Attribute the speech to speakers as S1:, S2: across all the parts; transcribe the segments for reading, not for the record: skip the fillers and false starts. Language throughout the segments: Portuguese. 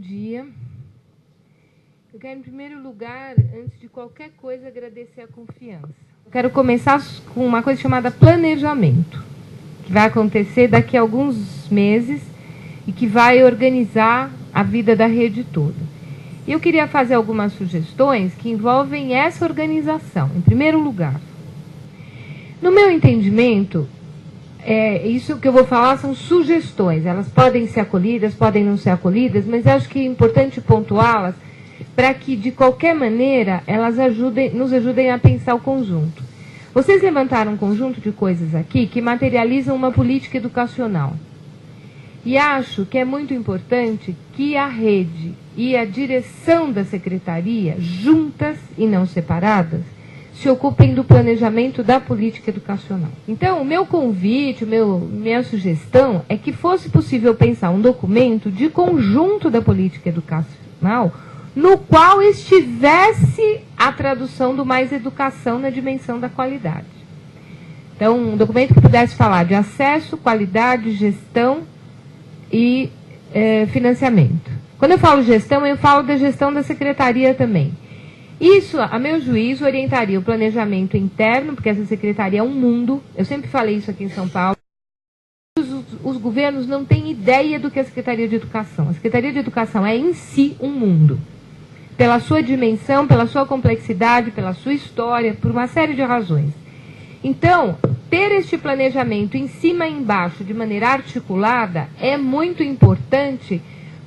S1: Bom dia. Eu quero, em primeiro lugar, antes de qualquer coisa, agradecer a confiança. Eu quero começar com uma coisa chamada planejamento, que vai acontecer daqui a alguns meses e que vai organizar a vida da rede toda. E eu queria fazer algumas sugestões que envolvem essa organização, em primeiro lugar. No meu entendimento, isso que eu vou falar são sugestões. Elas podem ser acolhidas, podem não ser acolhidas, mas acho que é importante pontuá-las para que, de qualquer maneira, elas nos ajudem a pensar o conjunto. Vocês levantaram um conjunto de coisas aqui que materializam uma política educacional. E acho que é muito importante que a rede e a direção da secretaria, juntas e não separadas, se ocupem do planejamento da política educacional. Então, o meu convite, minha sugestão é que fosse possível pensar um documento de conjunto da política educacional, no qual estivesse a tradução do Mais Educação na dimensão da qualidade. Então, um documento que pudesse falar de acesso, qualidade, gestão e financiamento. Quando eu falo gestão, eu falo da gestão da secretaria também. Isso, a meu juízo, orientaria o planejamento interno, porque essa secretaria é um mundo. Eu sempre falei isso aqui em São Paulo. Os governos não têm ideia do que é a Secretaria de Educação. A Secretaria de Educação é, em si, um mundo. Pela sua dimensão, pela sua complexidade, pela sua história, por uma série de razões. Então, ter este planejamento em cima e embaixo, de maneira articulada, é muito importante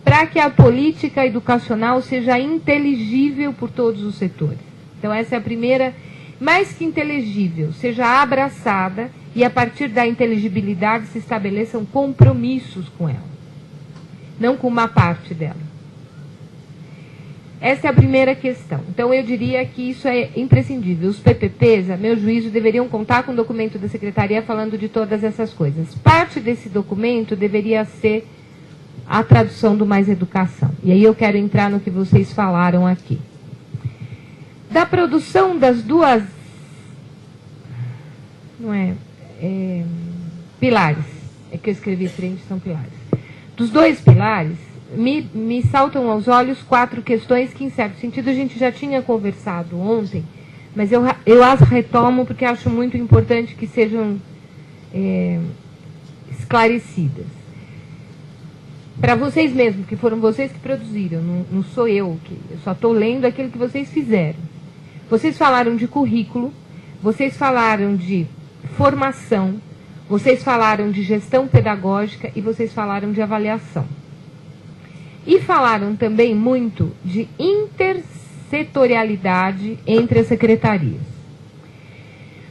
S1: para que a política educacional seja inteligível por todos os setores. Então, essa é a primeira, mais que inteligível, seja abraçada e, a partir da inteligibilidade, se estabeleçam compromissos com ela, não com uma parte dela. Essa é a primeira questão. Então, eu diria que isso é imprescindível. Os PPPs, a meu juízo, deveriam contar com o documento da Secretaria falando de todas essas coisas. Parte desse documento deveria ser a tradução do Mais Educação. E aí eu quero entrar no que vocês falaram aqui. Da produção das duas... pilares. É que eu escrevi frente, são pilares. Dos dois pilares, me saltam aos olhos 4 questões que, em certo sentido, a gente já tinha conversado ontem, mas eu as retomo porque acho muito importante que sejam esclarecidas. Para vocês mesmos, que foram vocês que produziram, não sou eu só estou lendo aquilo que vocês fizeram. Vocês falaram de currículo, vocês falaram de formação, vocês falaram de gestão pedagógica e vocês falaram de avaliação. E falaram também muito de intersetorialidade entre as secretarias.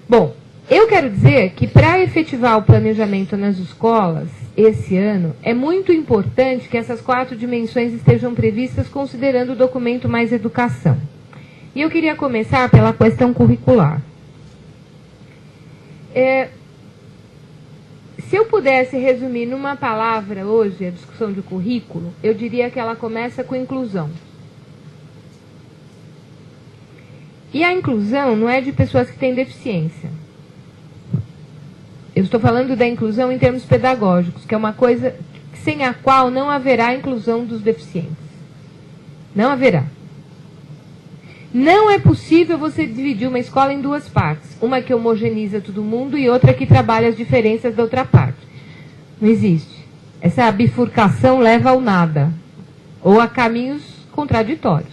S1: Bom, eu quero dizer que para efetivar o planejamento nas escolas, esse ano, é muito importante que essas 4 dimensões estejam previstas considerando o documento Mais Educação. E eu queria começar pela questão curricular. Se eu pudesse resumir numa palavra hoje a discussão de currículo, eu diria que ela começa com inclusão. E a inclusão não é de pessoas que têm deficiência. Eu estou falando da inclusão em termos pedagógicos, que é uma coisa sem a qual não haverá inclusão dos deficientes. Não haverá. Não é possível você dividir uma escola em 2 partes. Uma que homogeniza todo mundo e outra que trabalha as diferenças da outra parte. Não existe. Essa bifurcação leva ao nada. Ou a caminhos contraditórios.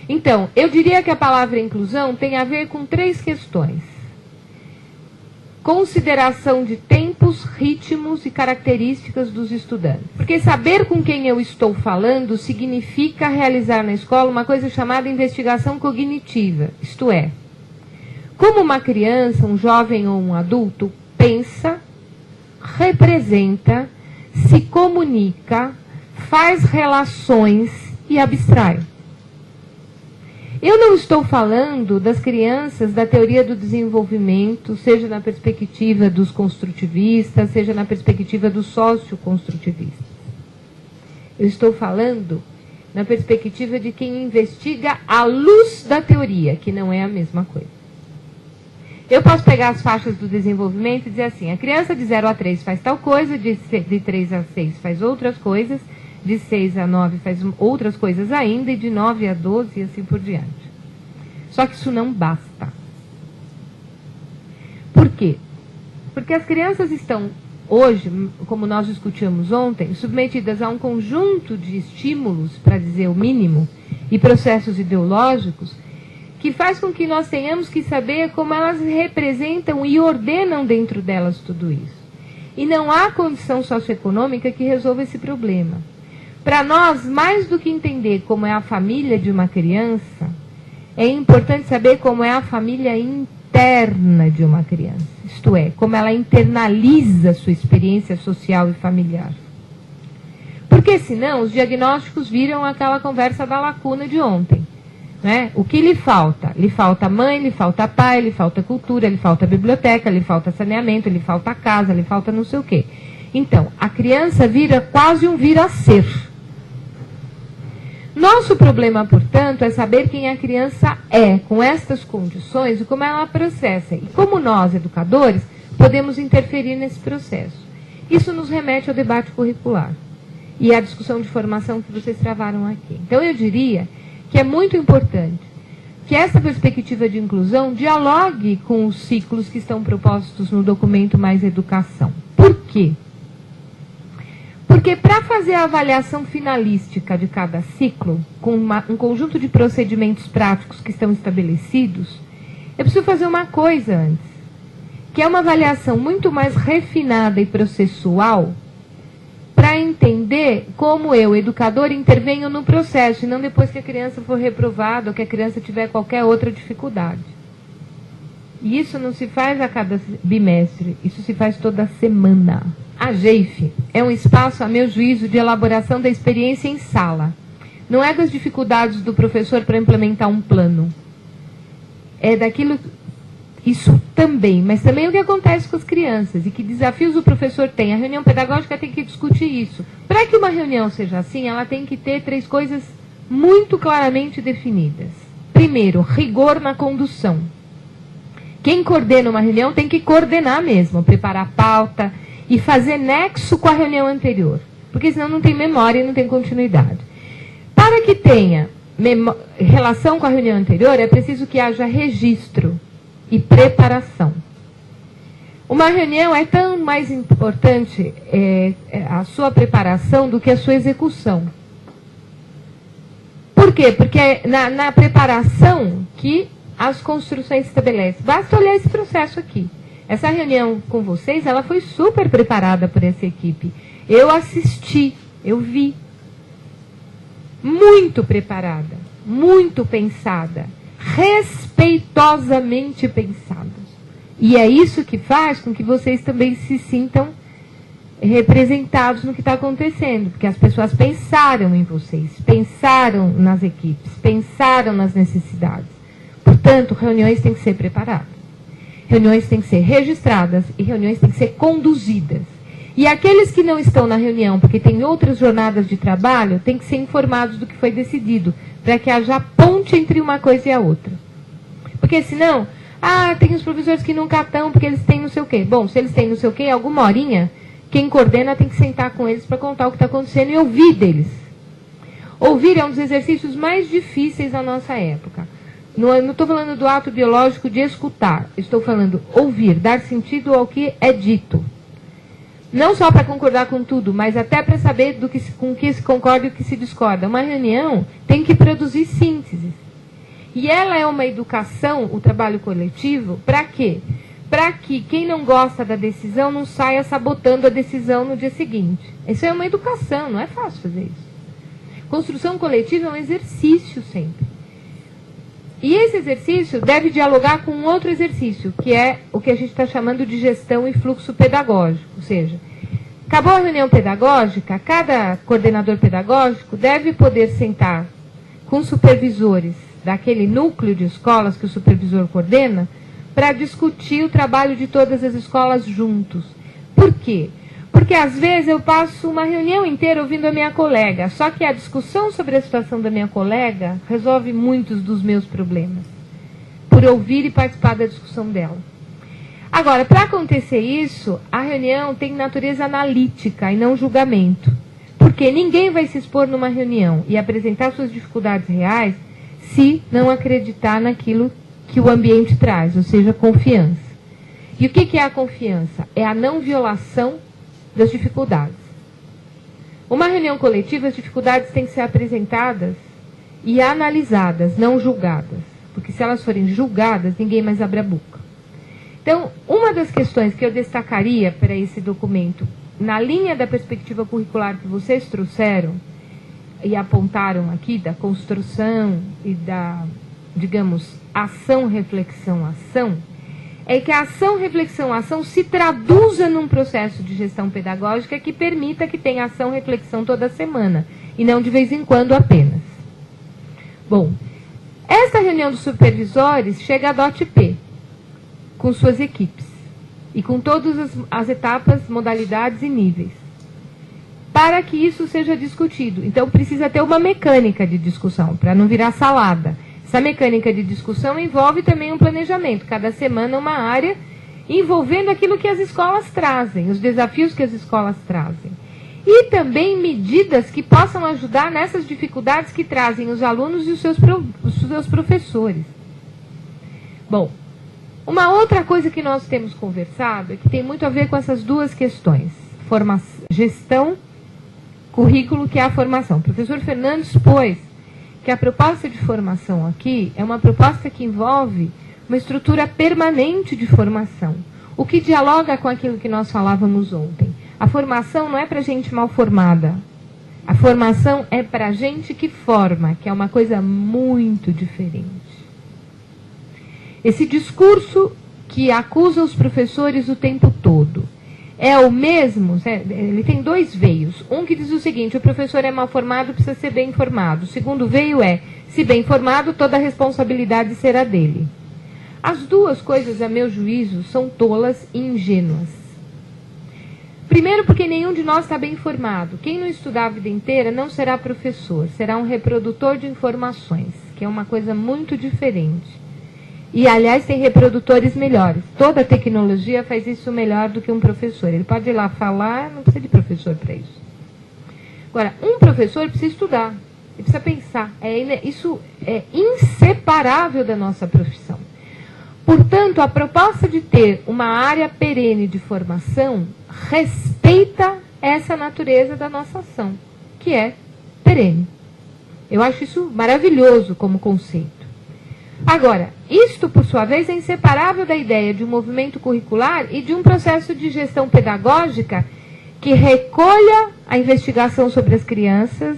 S1: Então, eu diria que a palavra inclusão tem a ver com 3 questões. Consideração de tempos, ritmos e características dos estudantes. Porque saber com quem eu estou falando significa realizar na escola uma coisa chamada investigação cognitiva. Isto é, como uma criança, um jovem ou um adulto pensa, representa, se comunica, faz relações e abstrai. Eu não estou falando das crianças da teoria do desenvolvimento, seja na perspectiva dos construtivistas, seja na perspectiva dos socioconstrutivistas. Eu estou falando na perspectiva de quem investiga à luz da teoria, que não é a mesma coisa. Eu posso pegar as faixas do desenvolvimento e dizer assim, a criança de 0 a 3 faz tal coisa, de 3 a 6 faz outras coisas, de 6 a 9 faz outras coisas ainda, e de 9 a 12 e assim por diante. Só que isso não basta. Por quê? Porque as crianças estão hoje, como nós discutimos ontem, submetidas a um conjunto de estímulos, para dizer o mínimo, e processos ideológicos, que faz com que nós tenhamos que saber como elas representam e ordenam dentro delas tudo isso. E não há condição socioeconômica que resolva esse problema. Para nós, mais do que entender como é a família de uma criança, é importante saber como é a família interna de uma criança. Isto é, como ela internaliza sua experiência social e familiar. Porque senão os diagnósticos viram aquela conversa da lacuna de ontem. Né? O que lhe falta? Lhe falta mãe, lhe falta pai, lhe falta cultura, lhe falta biblioteca, lhe falta saneamento, lhe falta casa, lhe falta não sei o quê. Então, a criança vira quase um vir-a-ser. Nosso problema, portanto, é saber quem a criança é, com estas condições, e como ela processa. E como nós, educadores, podemos interferir nesse processo. Isso nos remete ao debate curricular e à discussão de formação que vocês travaram aqui. Então, eu diria que é muito importante que essa perspectiva de inclusão dialogue com os ciclos que estão propostos no documento Mais Educação. Por quê? Porque para fazer a avaliação finalística de cada ciclo, com um conjunto de procedimentos práticos que estão estabelecidos, eu preciso fazer uma coisa antes, que é uma avaliação muito mais refinada e processual, para entender como eu, educador, intervenho no processo, e não depois que a criança for reprovada ou que a criança tiver qualquer outra dificuldade. E isso não se faz a cada bimestre, isso se faz toda semana. A GEIF é um espaço, a meu juízo, de elaboração da experiência em sala. Não é das dificuldades do professor para implementar um plano. É daquilo... Isso também, mas também o que acontece com as crianças e que desafios o professor tem. A reunião pedagógica tem que discutir isso. Para que uma reunião seja assim, ela tem que ter 3 coisas muito claramente definidas. Primeiro, rigor na condução. Quem coordena uma reunião tem que coordenar mesmo, preparar a pauta e fazer nexo com a reunião anterior, porque senão não tem memória e não tem continuidade. Para que tenha relação com a reunião anterior, é preciso que haja registro e preparação. Uma reunião é tão mais importante a sua preparação do que a sua execução. Por quê? Porque é na preparação que as construções se estabelecem. Basta olhar esse processo aqui. Essa reunião com vocês, ela foi super preparada por essa equipe. Eu assisti, eu vi. Muito preparada, muito pensada, respeitosamente pensadas. E é isso que faz com que vocês também se sintam representados no que está acontecendo, porque as pessoas pensaram em vocês, pensaram nas equipes, pensaram nas necessidades. Portanto, reuniões têm que ser preparadas. Reuniões têm que ser registradas e reuniões têm que ser conduzidas. E aqueles que não estão na reunião, porque têm outras jornadas de trabalho, têm que ser informados do que foi decidido, para que haja ponte entre uma coisa e a outra. Porque senão, tem os professores que nunca estão, porque eles têm não sei o quê. Bom, se eles têm não sei o quê, alguma horinha, quem coordena tem que sentar com eles para contar o que está acontecendo e ouvir deles. Ouvir é um dos exercícios mais difíceis da nossa época. Não estou falando do ato biológico de escutar, estou falando ouvir, dar sentido ao que é dito. Não só para concordar com tudo, mas até para saber com o que se concorda e o que se discorda. Uma reunião tem que produzir sínteses. E ela é uma educação, o trabalho coletivo, para quê? Para que quem não gosta da decisão não saia sabotando a decisão no dia seguinte. Isso é uma educação, não é fácil fazer isso. Construção coletiva é um exercício sempre. E esse exercício deve dialogar com um outro exercício, que é o que a gente está chamando de gestão e fluxo pedagógico. Ou seja, acabou a reunião pedagógica, cada coordenador pedagógico deve poder sentar com supervisores daquele núcleo de escolas que o supervisor coordena para discutir o trabalho de todas as escolas juntos. Por quê? Porque às vezes eu passo uma reunião inteira ouvindo a minha colega, só que a discussão sobre a situação da minha colega resolve muitos dos meus problemas, por ouvir e participar da discussão dela. Agora, para acontecer isso, a reunião tem natureza analítica e não julgamento. Por porque ninguém vai se expor numa reunião e apresentar suas dificuldades reais se não acreditar naquilo que o ambiente traz, ou seja, confiança. E o que é a confiança? É a não violação das dificuldades. Uma reunião coletiva, as dificuldades têm que ser apresentadas e analisadas, não julgadas. Porque se elas forem julgadas, ninguém mais abre a boca. Então, uma das questões que eu destacaria para esse documento, na linha da perspectiva curricular que vocês trouxeram e apontaram aqui, da construção e da, digamos, ação, reflexão, ação, é que a ação, reflexão, ação se traduza num processo de gestão pedagógica que permita que tenha ação, reflexão toda semana, e não de vez em quando apenas. Bom, esta reunião dos supervisores chega a DOT-P, com suas equipes, e com todas as etapas, modalidades e níveis, para que isso seja discutido. Então, precisa ter uma mecânica de discussão, para não virar salada. Essa mecânica de discussão envolve também um planejamento, cada semana uma área, envolvendo aquilo que as escolas trazem, os desafios que as escolas trazem. E também medidas que possam ajudar nessas dificuldades que trazem os alunos e os seus professores. Bom, uma outra coisa que nós temos conversado é que tem muito a ver com essas duas questões, gestão, currículo, que é a formação. O professor Fernando expôs que a proposta de formação aqui é uma proposta que envolve uma estrutura permanente de formação, o que dialoga com aquilo que nós falávamos ontem. A formação não é para gente mal formada, a formação é para gente que forma, que é uma coisa muito diferente. Esse discurso que acusa os professores o tempo todo é o mesmo, ele tem dois veios. Um que diz o seguinte: o professor é mal formado, precisa ser bem formado. O segundo veio é: se bem formado, toda a responsabilidade será dele. As duas coisas, a meu juízo, são tolas e ingênuas. Primeiro, porque nenhum de nós está bem formado. Quem não estudar a vida inteira não será professor, será um reprodutor de informações, que é uma coisa muito diferente. E, aliás, tem reprodutores melhores. Toda tecnologia faz isso melhor do que um professor. Ele pode ir lá falar, não precisa de professor para isso. Agora, um professor precisa estudar, ele precisa pensar. Isso é inseparável da nossa profissão. Portanto, a proposta de ter uma área perene de formação respeita essa natureza da nossa ação, que é perene. Eu acho isso maravilhoso como conceito. Agora, isto, por sua vez, é inseparável da ideia de um movimento curricular e de um processo de gestão pedagógica que recolha a investigação sobre as crianças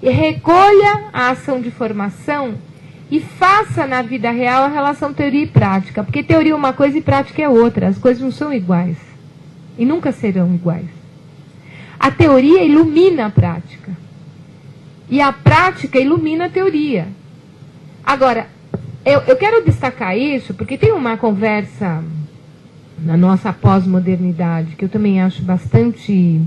S1: e recolha a ação de formação e faça na vida real a relação teoria e prática. Porque teoria é uma coisa e prática é outra. As coisas não são iguais. E nunca serão iguais. A teoria ilumina a prática. E a prática ilumina a teoria. Agora, eu quero destacar isso porque tem uma conversa na nossa pós-modernidade que eu também acho bastante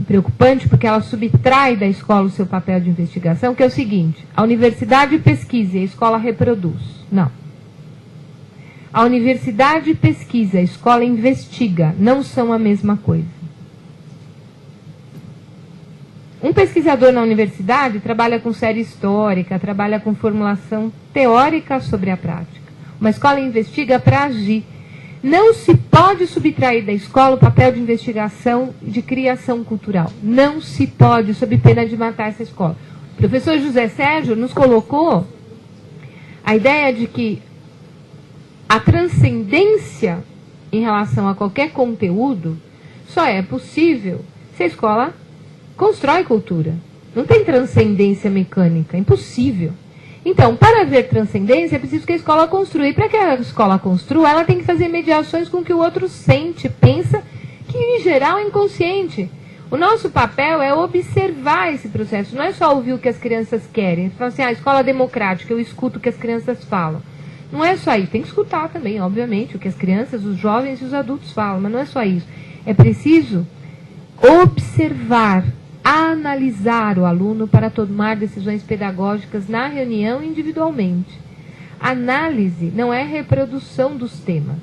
S1: preocupante, porque ela subtrai da escola o seu papel de investigação, que é o seguinte: a universidade pesquisa e a escola reproduz. Não. A universidade pesquisa, a escola investiga, não são a mesma coisa. Um pesquisador na universidade trabalha com série histórica, trabalha com formulação teórica sobre a prática. Uma escola investiga para agir. Não se pode subtrair da escola o papel de investigação e de criação cultural. Não se pode, sob pena de matar essa escola. O professor José Sérgio nos colocou a ideia de que a transcendência em relação a qualquer conteúdo só é possível se a escola constrói cultura. Não tem transcendência mecânica, é impossível. Então, para haver transcendência, é preciso que a escola construa. E para que a escola construa, ela tem que fazer mediações com o que o outro sente, pensa, que em geral é inconsciente. O nosso papel é observar esse processo, não é só ouvir o que as crianças querem. Fala assim, a escola democrática, eu escuto o que as crianças falam. Não é só isso, tem que escutar também, obviamente, o que as crianças, os jovens e os adultos falam, mas não é só isso. É preciso observar, analisar o aluno para tomar decisões pedagógicas na reunião individualmente. Análise não é reprodução dos temas.